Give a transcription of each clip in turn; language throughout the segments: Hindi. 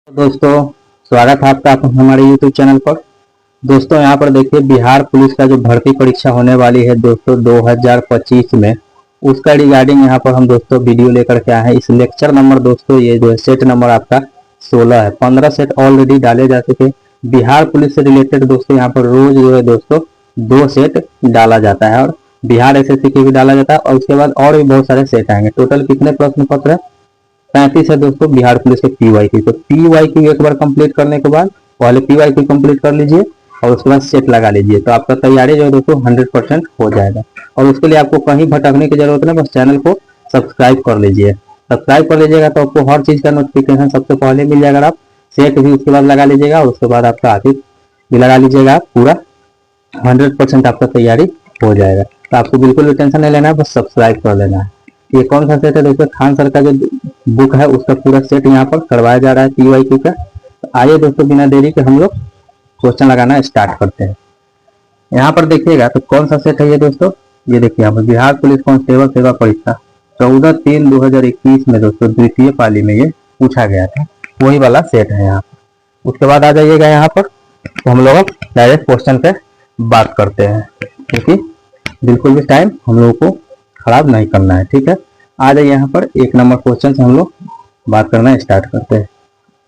दोस्तों, स्वागत है आपका हमारे YouTube चैनल पर। दोस्तों यहाँ पर देखिए, बिहार पुलिस का जो भर्ती परीक्षा होने वाली है दोस्तों 2025 में, उसका रिगार्डिंग यहाँ पर हम दोस्तों वीडियो लेकर के आए हैं। इस लेक्चर नंबर दोस्तों ये जो है सेट नंबर आपका 16 है। 15 सेट ऑलरेडी डाले जा चुके। बिहार पुलिस से रिलेटेड दोस्तों यहाँ पर रोज जो है दोस्तों 2 सेट डाला जाता है और बिहार SSC के भी डाला जाता है और उसके बाद और भी बहुत सारे सेट आएंगे। टोटल कितने प्रश्न पत्र है? 35 है दोस्तों बिहार पुलिस के PYQ। तो PYQ एक बार कंप्लीट करने के बाद पहले PYQ कंप्लीट कर लीजिए और उसके बाद सेट लगा लीजिए, तो आपका तैयारी जो है दोस्तों 100% हो जाएगा। और उसके लिए आपको कहीं भटकने की जरूरत नहीं, बस चैनल को सब्सक्राइब कर लीजिए। सब्सक्राइब कर लीजिएगा तो आपको हर चीज का नोटिफिकेशन सबसे पहले मिल जाएगा। आप सेट भी उसके बाद लगा लीजिएगा और उसके बाद आपका आगे भी लगा लीजिएगा, पूरा 100% आपका तैयारी हो जाएगा। तो आपको बिल्कुल भी टेंशन नहीं लेना है, बस सब्सक्राइब कर लेना है। ये कौन सा सेट है दोस्तों? खान सर का जो बुक है उसका पूरा सेट यहाँ पर करवाया जा रहा है PYQ का। तो आइए दोस्तों बिना देरी के हम लोग क्वेश्चन लगाना स्टार्ट करते हैं। यहाँ पर देखिएगा तो कौन सा सेट है ये दोस्तों, ये देखिए यहाँ पर बिहार पुलिस कांस्टेबल सेवा परीक्षा 14/3/2021 में दोस्तों द्वितीय पाली में ये पूछा गया था, वही वाला सेट है यहाँ। उसके बाद आ जाइएगा यहाँ पर, तो हम लोग डायरेक्ट क्वेश्चन पे बात करते हैं, क्योंकि बिल्कुल भी टाइम हम लोगों को खराब नहीं करना है। ठीक है, आ जाइए यहाँ पर 1 नंबर क्वेश्चन से हम लोग बात करना स्टार्ट करते हैं।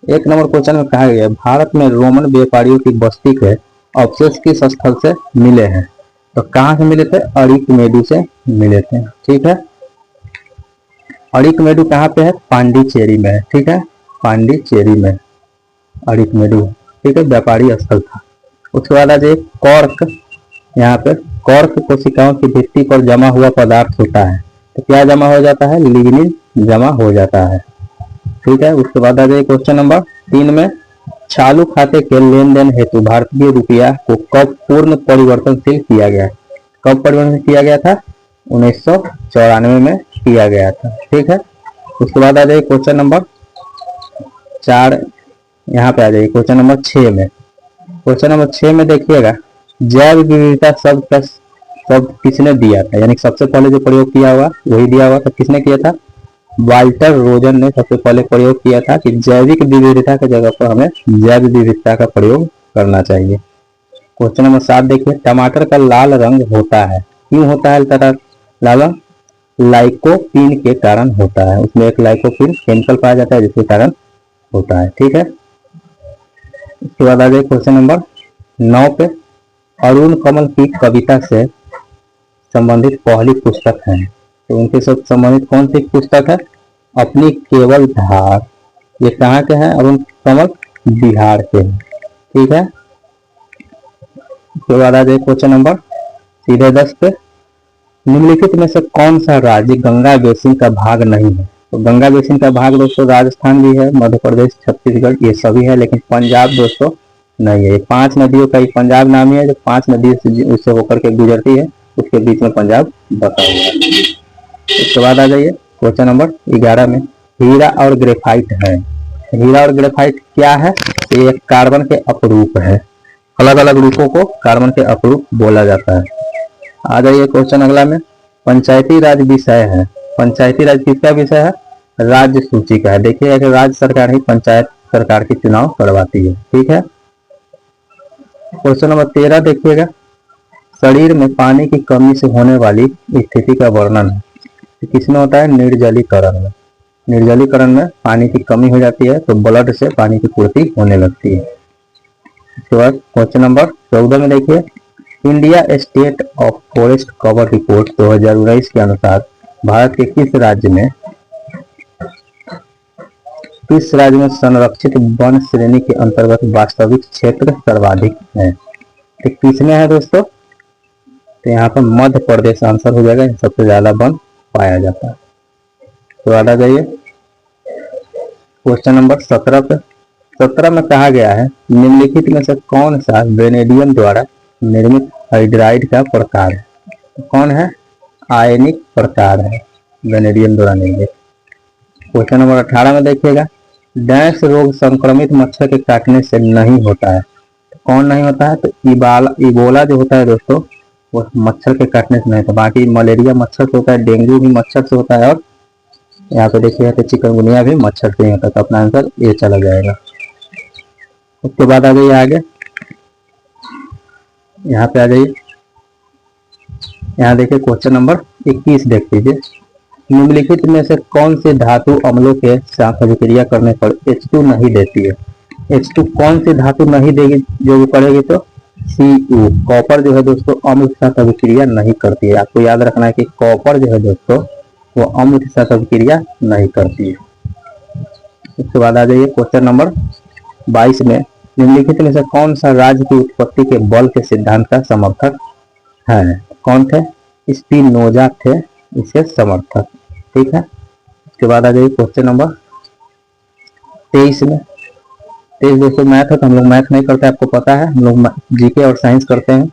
1 नंबर क्वेश्चन में कहा गया भारत में रोमन व्यापारियों की बस्ती के अवशेष किस स्थल से मिले हैं? तो कहाँ से मिले थे? अरिकमेडु से मिले थे। ठीक है, अरिकमेडु कहाँ पे है? पांडिचेरी में है। ठीक है, पांडिचेरी में अरिकमेडु, ठीक है, व्यापारी स्थल था। उसके बाद आ जाइए कॉर्क। यहाँ पे कॉर्क कोशिकाओं की भित्ति पर जमा हुआ पदार्थ होता है, तो क्या जमा हो जाता है? लिग्निन जमा हो जाता है। ठीक है, उसके बाद आ जाइए क्वेश्चन नंबर 3 में, चालू खाते के लेन देन हेतु भारतीय रुपया को कब पूर्ण परिवर्तनशील किया गया? कब परिवर्तन किया गया था? 1994 में किया गया था। ठीक है, उसके बाद आ जाइए क्वेश्चन नंबर 4, यहाँ पे आ जाइए क्वेश्चन नंबर 6 में। क्वेश्चन नंबर 6 में देखिएगा, जैव विविधता शब्द किसने दिया था? यानी सबसे पहले जो प्रयोग किया हुआ वही दिया हुआ था, किसने किया था? वाल्टर रोजन ने सबसे पहले प्रयोग किया था कि जैविक विविधता की जगह पर हमें जैव विविधता का प्रयोग करना चाहिए। क्वेश्चन नंबर 7 देखिए, टमाटर का लाल रंग होता है, क्यों होता है लाल रंग? लाइकोपीन के कारण होता है, उसमें एक लाइकोपीन केमिकल पाया जाता है जिसके कारण होता है। ठीक है, इसके बाद आ जाए क्वेश्चन नंबर 9 पे, अरुण कमल की कविता से संबंधित पहली पुस्तक है, तो उनके साथ संबंधित कौन सी पुस्तक है? अपनी केवल धार। ये कहाँ के हैं अरुण कमल? बिहार के हैं। ठीक है, उसके बाद आ जाए क्वेश्चन नंबर सीधे 10 पे, निम्नलिखित में से कौन सा राज्य गंगा बेसिन का भाग नहीं है? तो गंगा बेसिन का भाग दोस्तों राजस्थान भी है, मध्य प्रदेश, छत्तीसगढ़, ये सभी है, लेकिन पंजाब दोस्तों नहीं है। 5 नदियों का ही पंजाब नाम है, जो 5 नदी उससे होकर के गुजरती है, उसके बीच में पंजाब बसा हुआ है। उसके बाद आ जाइए क्वेश्चन नंबर 11 में, हीरा और ग्रेफाइट है। हीरा और ग्रेफाइट क्या है? ये एक कार्बन के अपरूप है, अलग अलग रूपों को कार्बन के अपरूप बोला जाता है। आ जाइए क्वेश्चन अगला में, पंचायती राज विषय है। पंचायती राज किसका विषय है? राज्य सूची का है। देखिएगा कि राज्य सरकार ही पंचायत सरकार के चुनाव करवाती है। ठीक है, क्वेश्चन नंबर 13 देखिएगा, शरीर में पानी की कमी से होने वाली स्थिति का वर्णन है, तो किसमें होता है? निर्जलीकरण में। निर्जलीकरण में पानी की कमी हो जाती है तो ब्लड से पानी की पूर्ति होने लगती है। इसके बाद क्वेश्चन नंबर 14 में देखिए, India state of forest cover report 2019 के अनुसार भारत के किस राज्य में संरक्षित वन श्रेणी के अंतर्गत वास्तविक क्षेत्र सर्वाधिक है? तो किसमें है दोस्तों? तो यहाँ पर मध्य प्रदेश आंसर हो जाएगा, सबसे ज्यादा वन पाया जाता है। तो आ जाइए क्वेश्चन नंबर 17 पे। 17 में कहा गया है, निम्नलिखित में से कौन सा वेनेडियम द्वारा निर्मित हाइड्राइड का प्रकार है? तो कौन है? आयनिक प्रकार है वेनेडियम द्वारा निर्मित। क्वेश्चन नंबर 18 में देखिएगा, डैश रोग संक्रमित मच्छर के काटने से नहीं होता है, तो कौन नहीं होता है? तो इबोला जो होता है दोस्तों वो मच्छर के काटने से नहीं होता। बाकी मलेरिया मच्छर से होता है, डेंगू भी मच्छर से होता है, और यहाँ पे देखिएगा तो चिकनगुनिया भी मच्छर से ही होता है। तो अपना आंसर ये चला जाएगा। उसके बाद आ जाइए आगे, यहाँ पे आ जाइए, यहाँ देखिए क्वेश्चन नंबर 21 देख लीजिए। निम्नलिखित में से कौन सी धातु अम्लों के साथ अभिक्रिया करने पर H2 नहीं देती है? H2 कौन सी धातु नहीं देगी जो भी पड़ेगी? तो Cu, कॉपर जो है दोस्तों अम्ल के साथ अभिक्रिया नहीं करती है। आपको याद रखना है कि कॉपर जो है दोस्तों वो अम्ल के साथ अभिक्रिया नहीं करती है। उसके बाद आ जाइए क्वेश्चन नंबर 22 में, निम्नलिखित में से कौन सा राज्य की उत्पत्ति के बल के सिद्धांत का समर्थक है? कौन थे? स्पिनोजा थे इसके समर्थक। ठीक है, उसके बाद आ जाइए क्वेश्चन नंबर 23 में। 23 दोस्तों मैथ है तो हम लोग मैथ नहीं करते, आपको पता है, हम लोग जीके और साइंस करते हैं।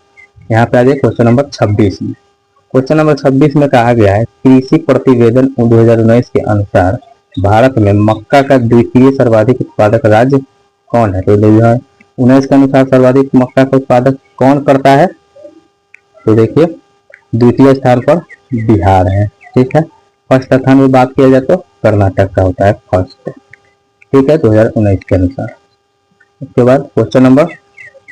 यहाँ पे आ जाइए क्वेश्चन नंबर 26 में। क्वेश्चन नंबर 26 में कहा गया है कृषि प्रतिवेदन 2019 के अनुसार भारत में मक्का का द्वितीय सर्वाधिक उत्पादक राज्य कौन है? तो 2019 के अनुसार सर्वाधिक मक्का का उत्पादक कौन करता है? तो देखिए द्वितीय स्थान पर बिहार है। ठीक है, फर्स्ट स्थान में बात किया जाए तो कर्नाटक का होता है फर्स्ट। ठीक है, 2019 के अनुसार। उसके बाद क्वेश्चन नंबर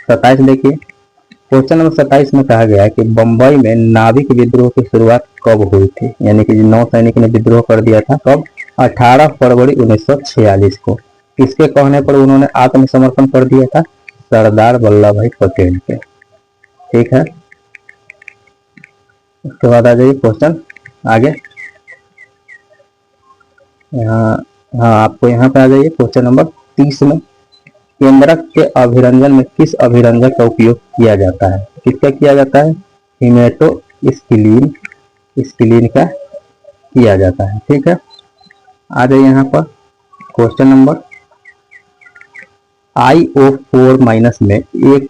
27 देखिए। क्वेश्चन नंबर 27 में कहा गया है कि बंबई में नाविक विद्रोह की शुरुआत कब हुई थी? यानी कि नौसैनिक ने विद्रोह कर दिया था कब? 18 फरवरी 1946 को। किसके कहने पर उन्होंने आत्मसमर्पण कर दिया था? सरदार वल्लभ भाई पटेल के। ठीक है, उसके बाद आ जाइए क्वेश्चन आगे। आपको यहाँ पे आ जाइए क्वेश्चन नंबर 30 में, केंद्रक के अभिरंजन में किस अभिरंजक का उपयोग किया जाता है? किसका किया जाता है? हिमेटोस्किलीन, स्किलीन का किया जाता है। ठीक है, आ जाइए यहाँ पर क्वेश्चन नंबर IO4 माइनस में एक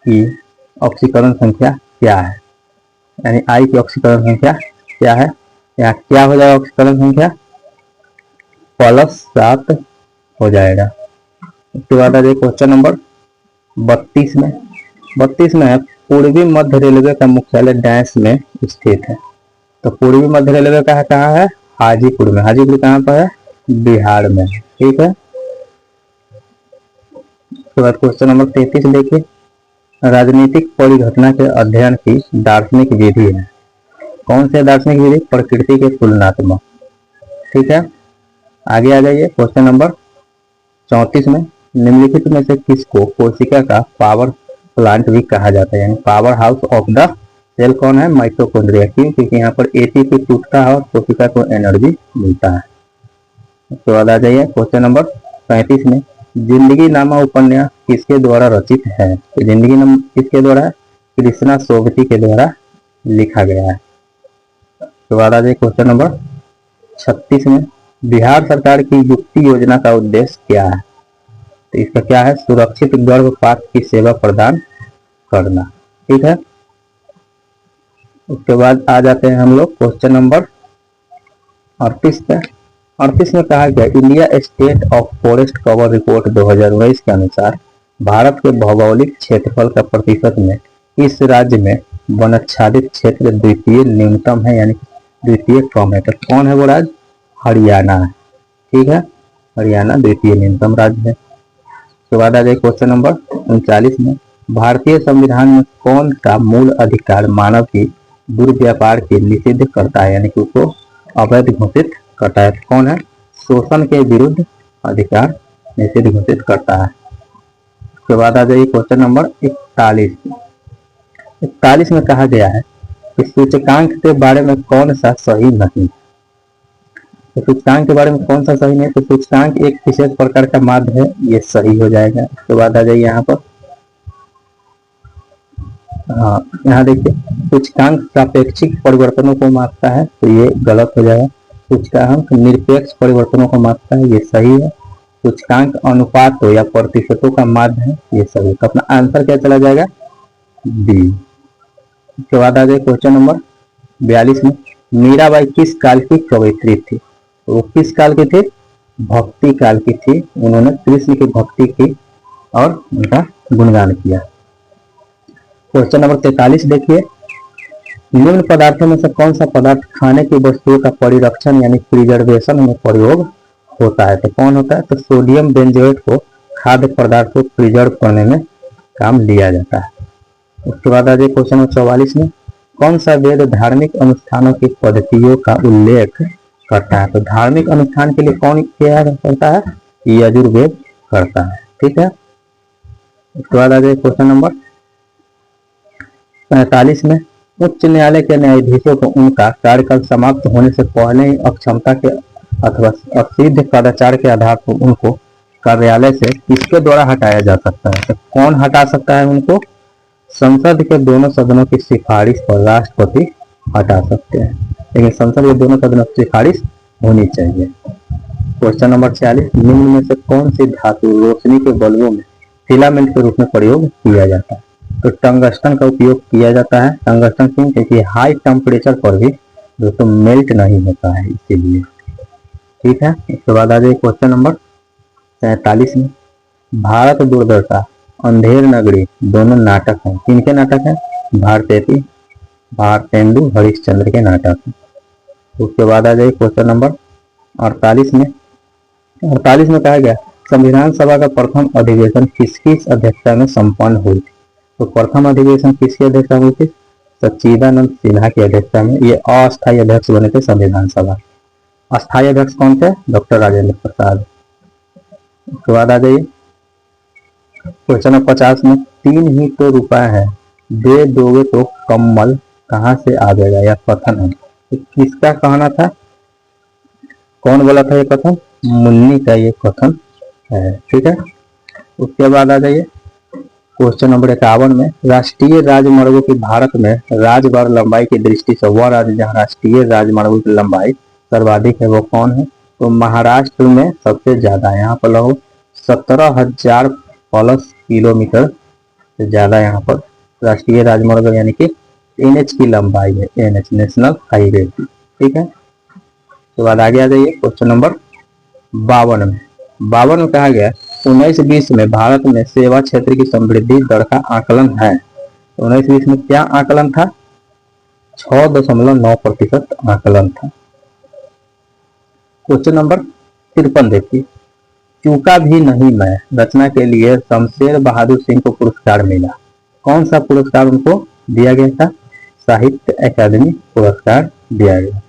की ऑक्सीकरण संख्या क्या है? यानी I की ऑक्सीकरण संख्या क्या है? यहाँ क्या हो जाएगा? ऑक्सीकरण संख्या +7 हो जाएगा। उसके बाद आ जाए क्वेश्चन नंबर 32 में। 32 में है पूर्वी मध्य रेलवे का मुख्यालय डैश में स्थित है। तो पूर्वी मध्य रेलवे का है कहाँ है? हाजीपुर में। हाजीपुर कहाँ पर है? बिहार में। ठीक है, उसके बाद क्वेश्चन नंबर 33 देखिए, राजनीतिक परिघटना के अध्ययन की दार्शनिक विधि है। कौन से दार्शनिक विधि? प्रकृति के तुलनात्मक। ठीक है, आगे आ जाइए क्वेश्चन नंबर 34 में, निम्नलिखित में से किसको कोशिका का पावर प्लांट भी कहा जाता है? यानी power house of the cell कौन है? माइटोकॉन्ड्रिया। क्यों? क्योंकि यहाँ पर एटीपी टूटता है और कोशिका को एनर्जी मिलता है। उसके बाद आ जाइए क्वेश्चन नंबर 35 में, जिंदगी नामा उपन्यास किसके द्वारा रचित है? तो जिंदगी नामा किसके द्वारा है? कृष्णा सोबती के द्वारा लिखा गया है। उसके बाद आ जाइए क्वेश्चन नंबर 36 में, बिहार सरकार की युक्ति योजना का उद्देश्य क्या है? तो इसका क्या है? सुरक्षित गर्भपात की सेवा प्रदान करना। ठीक है, उसके बाद आ जाते हैं हम लोग क्वेश्चन नंबर 38 पे। 38 में कहा गया India state of forest cover report 2019 के अनुसार भारत के भौगोलिक क्षेत्रफल का प्रतिशत में इस राज्य में वनाच्छादित क्षेत्र द्वितीय न्यूनतम है, यानी द्वितीय कम है। तो कौन है वो राज्य? हरियाणा है। ठीक है, हरियाणा द्वितीय न्यूनतम राज्य है। उसके बाद आ जाए क्वेश्चन नंबर 39 में, भारतीय संविधान में कौन सा मूल अधिकार मानव की दुर्व्यापार की निषिद्ध करता है? यानी कि उसको अवैध घोषित करता है। कौन है? शोषण के विरुद्ध अधिकार निषिद्ध घोषित करता है। उसके बाद आ जाइए क्वेश्चन नंबर 41। 41 में कहा गया है कि सूचकांक के बारे में कौन सा सही नहीं? तो सूचकांक के बारे में कौन सा सही नहीं? तो सूचकांक एक विशेष प्रकार का माध्य है, ये सही हो जाएगा। उसके बाद आ जाइए यहाँ पर, यहाँ देखिए सूचकांक सापेक्षिक परिवर्तनों को मापता है, तो ये गलत हो जाएगा। सूचकांक निरपेक्ष परिवर्तनों को मापता है, ये सही है। सूचकांक अनुपात हो या प्रतिशतों का माध्य है, ये सही। तो अपना आंसर क्या चला जाएगा? डी। उसके बाद आ जाए क्वेश्चन नंबर 42 में, मीराबाई किस काल की कवयित्री थी? वो किस काल की थी? भक्ति काल की थी। उन्होंने कृष्ण की भक्ति की और उनका गुणगान किया। क्वेश्चन नंबर 43 देखिए, निम्न पदार्थों में से कौन सा पदार्थ खाने की वस्तुओं का परिरक्षण यानी प्रिजर्वेशन में प्रयोग होता है? तो कौन होता है? तो सोडियम बेंजोएट को खाद्य पदार्थ को प्रिजर्व करने में काम लिया जाता है। उसके बाद आ जाए क्वेश्चन नंबर 44 में, कौन सा वेद धार्मिक अनुष्ठानों की पद्धतियों का उल्लेख करता है? तो धार्मिक अनुष्ठान के लिए कौन क्या करता है? यजुर्वेद करता है। ठीक है। उसके बाद आ जाए क्वेश्चन नंबर 45 में, उच्च न्यायालय के न्यायाधीशों को उनका कार्यकाल समाप्त होने से पहले ही अक्षमता के अथवा असिद्ध कदाचार के आधार पर उनको कार्यालय से किसके द्वारा हटाया जा सकता है? तो कौन हटा सकता है उनको? संसद के दोनों सदनों की सिफारिश पर राष्ट्रपति हटा सकते हैं, लेकिन संसद के दोनों सदनों की सिफारिश होनी चाहिए। क्वेश्चन नंबर 46, निम्न में से कौन सी धातु रोशनी के बल्बों में फिलामेंट के रूप में प्रयोग किया जाता है? तो टंगस्टन का उपयोग किया जाता है। टंगस्टन क्यों? क्योंकि हाई टेम्परेचर पर भी दोस्तों मेल्ट नहीं होता है, इसीलिए। ठीक है। उसके बाद आ जाए क्वेश्चन नंबर 47 में, भारत दुर्दशा, अंधेर नगरी दोनों नाटक हैं। किनके नाटक हैं? भारतेंदु हरिश्चंद्र के नाटक हैं। उसके बाद आ जाए क्वेश्चन नंबर 48 में। 48 में कहा गया, संविधान सभा का प्रथम अधिवेशन किसकी अध्यक्षता में संपन्न हुई थी? तो प्रथम अधिवेशन किसकी अध्यक्षता हुई थी? सच्चिदानंद सिन्हा की अध्यक्षता में। ये अस्थायी अध्यक्ष बने थे संविधान सभा। अस्थायी अध्यक्ष कौन थे? डॉक्टर राजेंद्र प्रसाद। उसके बाद आ जाइए क्वेश्चन नंबर 50 में, 3 ही तो रुपए है, दे दोगे तो कम्बल कहाँ से आ जाएगा? यह कथन है। तो किसका कहना था? कौन बोला था ये कथन? मुन्नी का ये कथन है। ठीक है। उसके बाद आ जाइए क्वेश्चन नंबर 51 में, राष्ट्रीय राजमार्गों की भारत में राजमार्ग लंबाई की दृष्टि से वह राज्य जहाँ राष्ट्रीय राजमार्गों की लंबाई सर्वाधिक है वो कौन है? तो महाराष्ट्र में सबसे ज्यादा है। यहाँ पर लगभग 17,000 प्लस किलोमीटर से ज्यादा यहाँ पर राष्ट्रीय राजमार्ग यानी कि NH की लंबाई है। NH नेशनल हाईवे की। ठीक है। उसके बाद आगे आ जाइए क्वेश्चन नंबर 52 में। 52 में कहा गया, 1920 में भारत में सेवा क्षेत्र की समृद्धि दर का आकलन है। 1920 में क्या आकलन था? 6.9% आकलन था। क्वेश्चन नंबर 53 देखिए, चूका भी नहीं मैं रचना के लिए शमशेर बहादुर सिंह को पुरस्कार मिला। कौन सा पुरस्कार उनको दिया गया था? साहित्य अकादमी पुरस्कार दिया गया।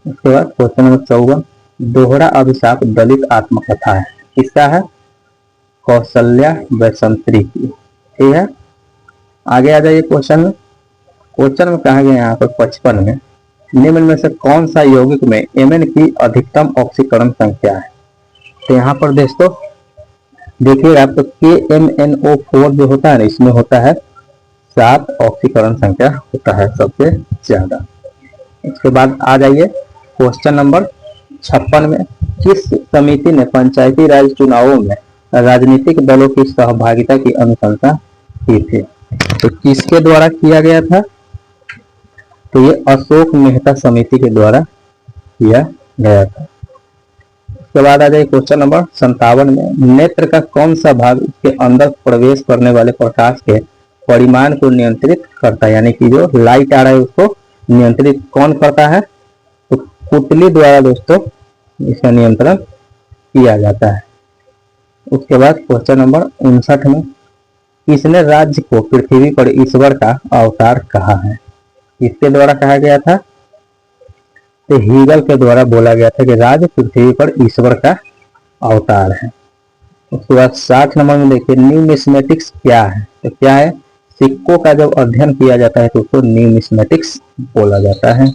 उसके बाद क्वेश्चन नंबर 54, दोहरा अभिशाप दलित आत्मकथा है। किसका है? कौशल्या वैसंत्री की। ठीक है। आगे आ जाइए क्वेश्चन में कहा गया यहाँ पर 55 में, निम्न में से कौन सा यौगिक में Mn की अधिकतम ऑक्सीकरण संख्या है? तो यहाँ पर दोस्तों देखिएगा आपको KMnO4 जो होता है ना, इसमें होता है 7 ऑक्सीकरण संख्या होता है सबसे ज्यादा। उसके बाद आ जाइए क्वेश्चन नंबर 56 में, किस समिति ने पंचायती राज चुनावों में राजनीतिक दलों की सहभागिता की अनुशंसा की थी? तो किसके द्वारा किया गया था? तो ये अशोक मेहता समिति के द्वारा किया गया था। उसके बाद आ जाए क्वेश्चन नंबर 57 में, नेत्र का कौन सा भाग उसके अंदर प्रवेश करने वाले प्रकाश के परिमाण को नियंत्रित करता है? यानी कि जो लाइट आ रहा है उसको नियंत्रित कौन करता है? तो पुतली द्वारा दोस्तों इसका नियंत्रण किया जाता है। उसके बाद क्वेश्चन नंबर 59 में, किसने राज्य को पृथ्वी पर ईश्वर का अवतार कहा है? किसके द्वारा कहा गया था? तो हीगल के द्वारा बोला गया था कि राज्य पृथ्वी पर ईश्वर का अवतार है। उसके बाद 60 नंबर में देखिए, न्यूमिस्मेटिक्स क्या है? तो क्या है? सिक्कों का जब अध्ययन किया जाता है तो उसको न्यूमिस्मेटिक्स बोला जाता है।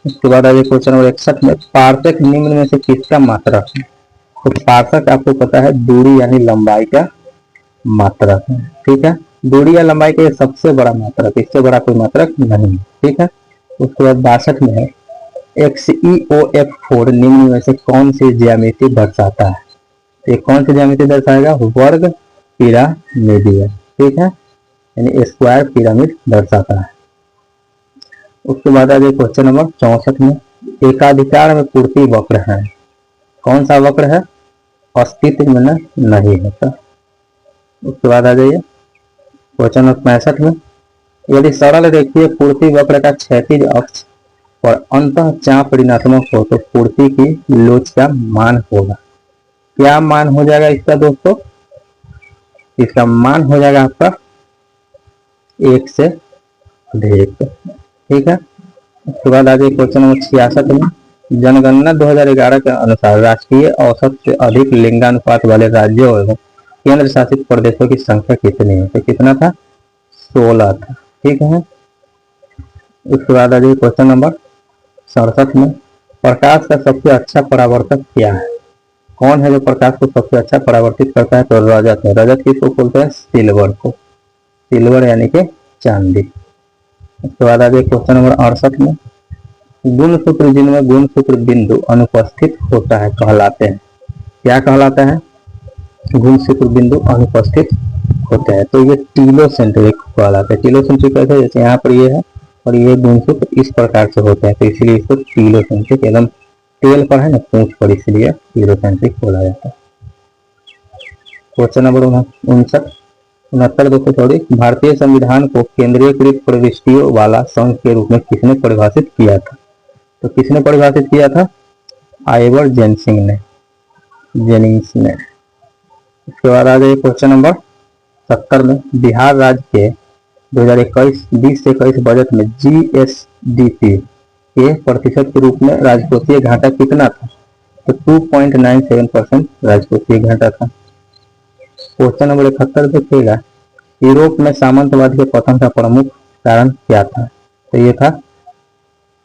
उसके बाद आगे क्वेश्चन नंबर 61 में, पार्सक निम्न में से किसका मात्रक है? तो पार्सक आपको पता है दूरी यानी लंबाई का मात्रक है। ठीक है। दूरी या लंबाई का सबसे बड़ा मात्रक, इससे बड़ा कोई मात्रक नहीं। ठीक है। उसके बाद 62 में है, XeOF4 निम्न में से कौन सी ज्यामिति दर्शाता है? ये कौन सी ज्यामिति दर्शाएगा? वर्ग पिरामिडीय। ठीक है। यानी स्क्वायर पिरामिड दर्शाता है। उसके बाद आ जाए क्वेश्चन नंबर 64 में, एकाधिकार में पूर्ति वक्र है। कौन सा वक्र है? अस्तित्व में नहीं होता। उसके बाद आ जाइए क्वेश्चन नंबर 65 में, यदि सरल रेखीय पूर्ति वक्र का क्षैतिज अक्ष और अंतः चाप ऋणात्मक हो तो पूर्ति की लोच का मान होगा। क्या मान हो जाएगा इसका दोस्तों? इसका मान हो जाएगा आपका 1 से अधिक। ठीक है। उसके बाद आ जाए क्वेश्चन नंबर 66 में, जनगणना 2011 के अनुसार राष्ट्रीय औसत से अधिक लिंगानुपात वाले राज्यों एवं केंद्र शासित प्रदेशों की संख्या कितनी है? तो कितना था? 16 था। ठीक है। उसके बाद आ जाए क्वेश्चन नंबर 67 में, प्रकाश का सबसे अच्छा परावर्तक क्या है? कौन है जो प्रकाश को सबसे अच्छा परावर्तित करता है? तो रजत है। रजत किसको बोलते हैं? सिल्वर को। सिल्वर यानी कि चांदी। उसके बाद आ जाए क्वेश्चन नंबर 68 में, गुणसूत्र जिनमें गुणसूत्र बिंदु अनुपस्थित होता है कहलाते हैं? क्या कहलाता है? गुणसूत्र बिंदु अनुपस्थित होते हैं तो ये टीलोसेंट्रिक कहलाता है। टीलोसेंट्रिक कैसे? जैसे यहाँ पर ये है और ये गुणसूत्र इस प्रकार से होते हैं तो इसलिए इसको टीलोसेंट्रिक, एकदम टेल पर है ना, पूंछ पर, इसलिए टीलोसेंट्रिक बोला जाता है। क्वेश्चन नंबर 69 दोस्तों सॉरी, भारतीय संविधान को केंद्रीयकृत प्रविष्टियों वाला संघ के रूप में किसने परिभाषित किया था? तो किसने परिभाषित किया था? आइवर जेनिंग्स ने। इसके बाद आ जाए क्वेश्चन नंबर 70 में, बिहार राज्य के 2021 से 21 बजट में जीएसडीपी के प्रतिशत के रूप में राजकोषीय घाटा कितना था? तो 2.97% राजकोषीय घाटा था। क्वेश्चन नंबर 71 देखिएगा, यूरोप में सामंतवाद के पतन का प्रमुख कारण क्या था? तो ये था,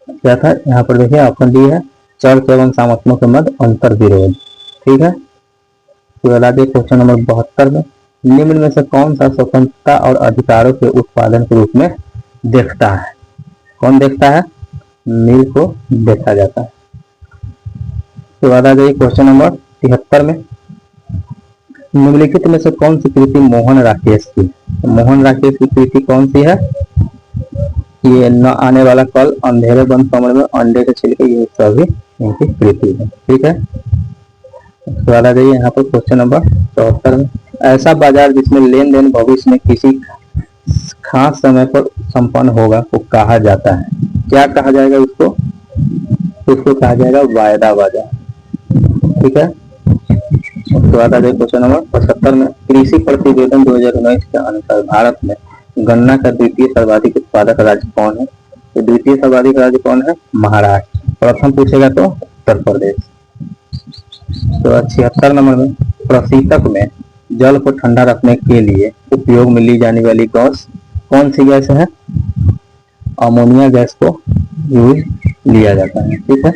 क्या था? यहाँ पर देखिए ऑप्शन डी है, चर्च एवं सामंतों के मध्य अंतर विरोध। ठीक है। तो बता दें क्वेश्चन नंबर 72 में, निम्न में से कौन सा स्वतंत्रता और अधिकारों के उत्पादन के रूप में देखता है? कौन देखता है? मिल को देखा जाता है। तो बता दें क्वेश्चन नंबर 73 में, निम्नलिखित में से कौन सी कृति मोहन राकेश की? तो मोहन राकेश की कृति कौन सी है? ये न आने वाला कल, अंधेरे बंद कमरे में, अंडे के छिलके, ये सभी इनकी कृति है। ठीक है। उसके बाद आ जाइए यहाँ पर क्वेश्चन नंबर 74 में, ऐसा बाजार जिसमें लेन देन भविष्य में किसी खास समय पर संपन्न होगा को कहा जाता है? क्या कहा जाएगा उसको? उसको कहा जाएगा वायदा बाजार। ठीक है। उसके बाद आ जाए क्वेश्चन नंबर 75 में, कृषि प्रतिवेदन 2019 के अनुसार भारत में गन्ना का द्वितीय सर्वाधिक उत्पादक राज्य कौन है? तो द्वितीय सर्वाधिक राज्य कौन है? महाराष्ट्र। प्रथम पूछेगा तो उत्तर प्रदेश। तो 76 नंबर में, प्रशीतक में जल को ठंडा रखने के लिए उपयोग में ली जाने वाली गैस कौन सी गैस है? अमोनिया गैस को यूज लिया जाता है। ठीक है।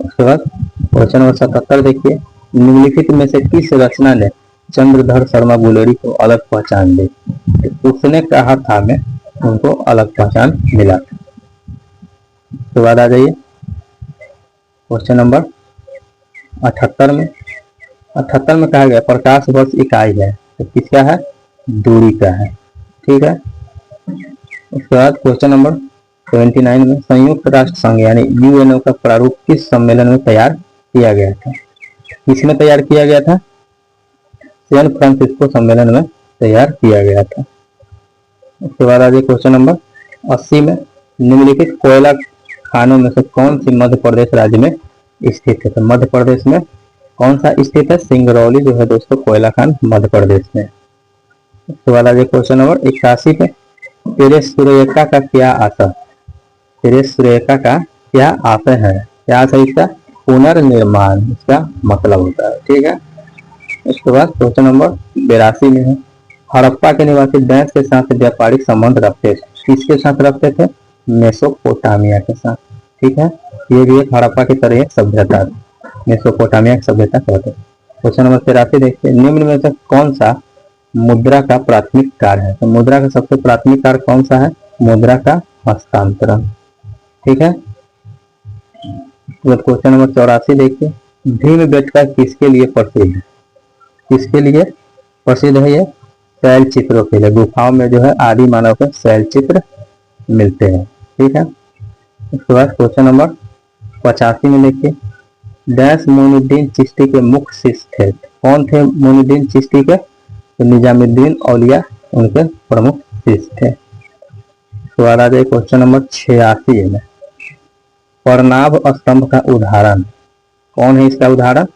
उसके बाद क्वेश्चन नंबर 77 देखिए, निम्नलिखित में से किस रचना ने चंद्रधर शर्मा गुलेरी को अलग पहचान दी? उसने कहा था मैं उनको अलग पहचान मिला। उसके बाद आ जाइए क्वेश्चन नंबर 78 में। 78 में कहा गया प्रकाश वर्ष इकाई है, तो किसका है? दूरी का है। ठीक है। उसके बाद क्वेश्चन नंबर 79 में, संयुक्त राष्ट्र संघ यानी यूएनओ का प्रारूप किस सम्मेलन में तैयार किया गया था? किसमें तैयार किया गया था? सैन फ्रांसिस्को सम्मेलन में तैयार किया गया था। उसके बाद आ जाए क्वेश्चन नंबर 80 में, निम्नलिखित कोयला खानों में से कौन सी मध्य प्रदेश राज्य में स्थित है? तो मध्य प्रदेश में कौन सा स्थित है? सिंगरौली जो है दोस्तों कोयला खान मध्य प्रदेश में। उसके बाद आ जाए क्वेश्चन नंबर 81 में, पेरेस्ट्रोइका का क्या आशय? पेरेस्ट्रोइका का क्या आशय है? क्या आशय इसका? पुनर्निर्माण इसका मतलब होता है। ठीक है। उसके बाद क्वेश्चन नंबर 82 में है, हड़प्पा के निवासी डैश के साथ व्यापारिक संबंध रखते थे? किसके साथ रखते थे? मेसोपोटामिया के साथ। ठीक है। ये भी एक हड़प्पा की तरह एक सभ्यता थी, मेसोपोटामिया की सभ्यता कहते हैं। क्वेश्चन नंबर 83 देखते हैं, निम्न में से कौन सा मुद्रा का प्राथमिक कार्य है? तो मुद्रा का सबसे प्राथमिक कार्य कौन सा है? मुद्रा का हस्तांतरण। ठीक है। क्वेश्चन नंबर 84 देखिए, भीमबेटका किसके लिए प्रसिद्ध है? किसके लिए प्रसिद्ध है? ये शैल चित्रों के लिए। गुफाओं में जो है आदि मानव के शैल चित्र मिलते हैं। ठीक है। उसके बाद क्वेश्चन नंबर 85 में देखिए, डैश मोइनुद्दीन चिश्ती के मुख्य शिष्य थे? कौन थे मोइनुद्दीन चिश्ती के? तो निजामुद्दीन औलिया उनके प्रमुख शिष्य थे। उसके बाद आ जाए क्वेश्चन नंबर 86 में, प्रणाभ स्तंभ का उदाहरण कौन है? इसका उदाहरण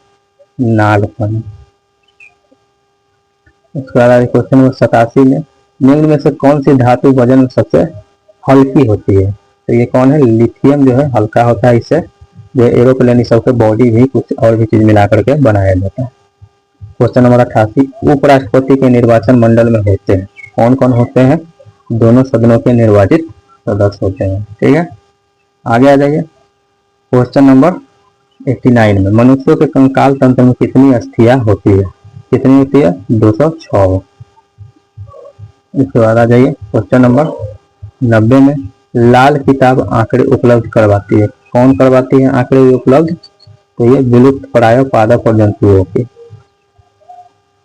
नागफनी। उसके बाद क्वेश्चन नंबर 87 में निम्न में से कौन सी धातु वजन में सबसे हल्की होती है? तो ये कौन है? लिथियम जो है हल्का होता है, इससे जो एरोप्लेन सबके बॉडी भी कुछ और भी चीज मिला करके बनाया जाता है। क्वेश्चन नंबर 88 उपराष्ट्रपति के निर्वाचन मंडल में होते हैं, कौन कौन होते हैं? दोनों सदनों के निर्वाचित सदस्य होते हैं। ठीक है, आगे आ जाइए। क्वेश्चन नंबर 89 में मनुष्यों के कंकाल तंत्र में कितनी अस्थियां होती है? कितनी होती है? 206। इसके बाद आ जाइए क्वेश्चन नंबर 90 में लाल किताब आंकड़े उपलब्ध करवाती है, कौन करवाती है आंकड़े उपलब्ध? तो ये विलुप्त प्राय पादप और जंतुओं की,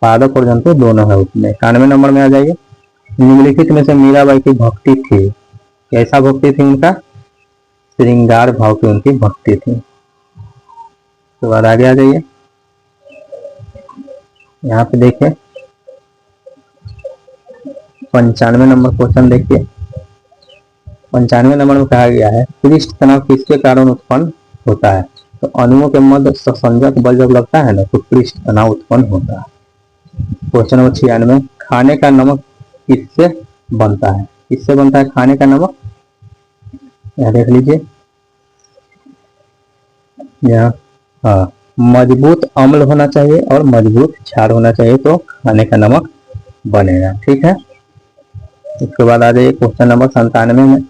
पादप और जंतु दोनों है उसमें। 91 नंबर में आ जाइए। निम्नलिखित में से मीराबाई की भक्ति थी, कैसा भक्ति थी उनका? श्रृंगार भाव की उनकी भक्ति थी। तो बाद आगे आ जाइए। यहाँ पे देखिए 95 नंबर क्वेश्चन देखिए। 95 नंबर में कहा गया है पृष्ठ तनाव किसके कारण उत्पन्न होता है? तो अणुओं के मध्य संसंजक बल जब लगता है ना तो पृष्ठ तनाव उत्पन्न होता है। क्वेश्चन नंबर 96 खाने का नमक किससे बनता है? किससे बनता है खाने का नमक? यह देख लीजिए यहाँ, हाँ, मजबूत अम्ल होना चाहिए और मजबूत क्षार होना चाहिए तो खाने का नमक बनेगा। ठीक है, इसके बाद आ जाइए क्वेश्चन नंबर 97 में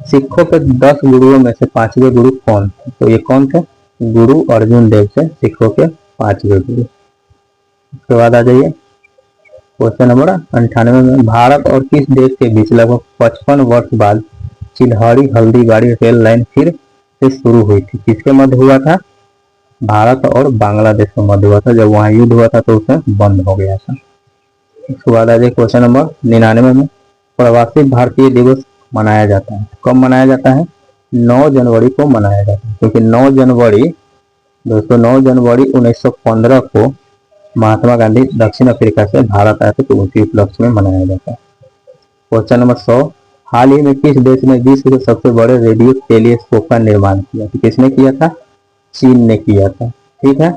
सिखों के 10 गुरुओं में से 5वें गुरु कौन थे? तो ये कौन थे? गुरु अर्जुन देव थे सिखों के 5वें गुरु। इसके बाद आ जाइए क्वेश्चन नंबर 98 में भारत और किस देश के बीच लगभग 55 वर्ष बाद चिल्हरी हल्दीबाड़ी रेल लाइन फिर से शुरू हुई थी? किसके मध्य हुआ था? भारत और बांग्लादेश के मध्य हुआ था। जब वहां युद्ध हुआ था तो उसमें बंद हो गया था। इसके बाद आ जाए क्वेश्चन नंबर 99 में प्रवासी भारतीय दिवस मनाया जाता है, कब मनाया जाता है? 9 जनवरी को मनाया जाता है, क्योंकि 9 जनवरी दोस्तों 9 जनवरी 1915 को महात्मा गांधी दक्षिण अफ्रीका से भारत आए थे, तो उसी उपलक्ष्य में मनाया जाता है। क्वेश्चन नंबर 100 हाल ही में किस देश ने विश्व के सबसे बड़े रेडियो टेलीस्कोप का निर्माण किया? तो किसने किया था? चीन ने किया था। ठीक है,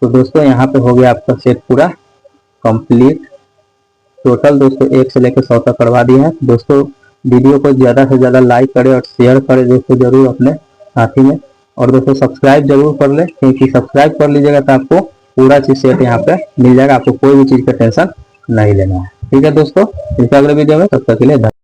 तो दोस्तों यहाँ पे हो गया आपका सेट पूरा कंप्लीट। टोटल दोस्तों 1 से लेकर 100 तक करवा दिए हैं। दोस्तों वीडियो को ज़्यादा से ज़्यादा लाइक करें और शेयर करें दोस्तों जरूर अपने साथी में। और दोस्तों सब्सक्राइब जरूर कर ले, क्योंकि सब्सक्राइब कर लीजिएगा तो आपको पूरा चीज़ सेट यहाँ पे मिल जाएगा, आपको कोई भी चीज़ का टेंशन नहीं लेना है। ठीक है दोस्तों, मिलते हैं अगले वीडियो में, तब तक के लिए धन्यवाद।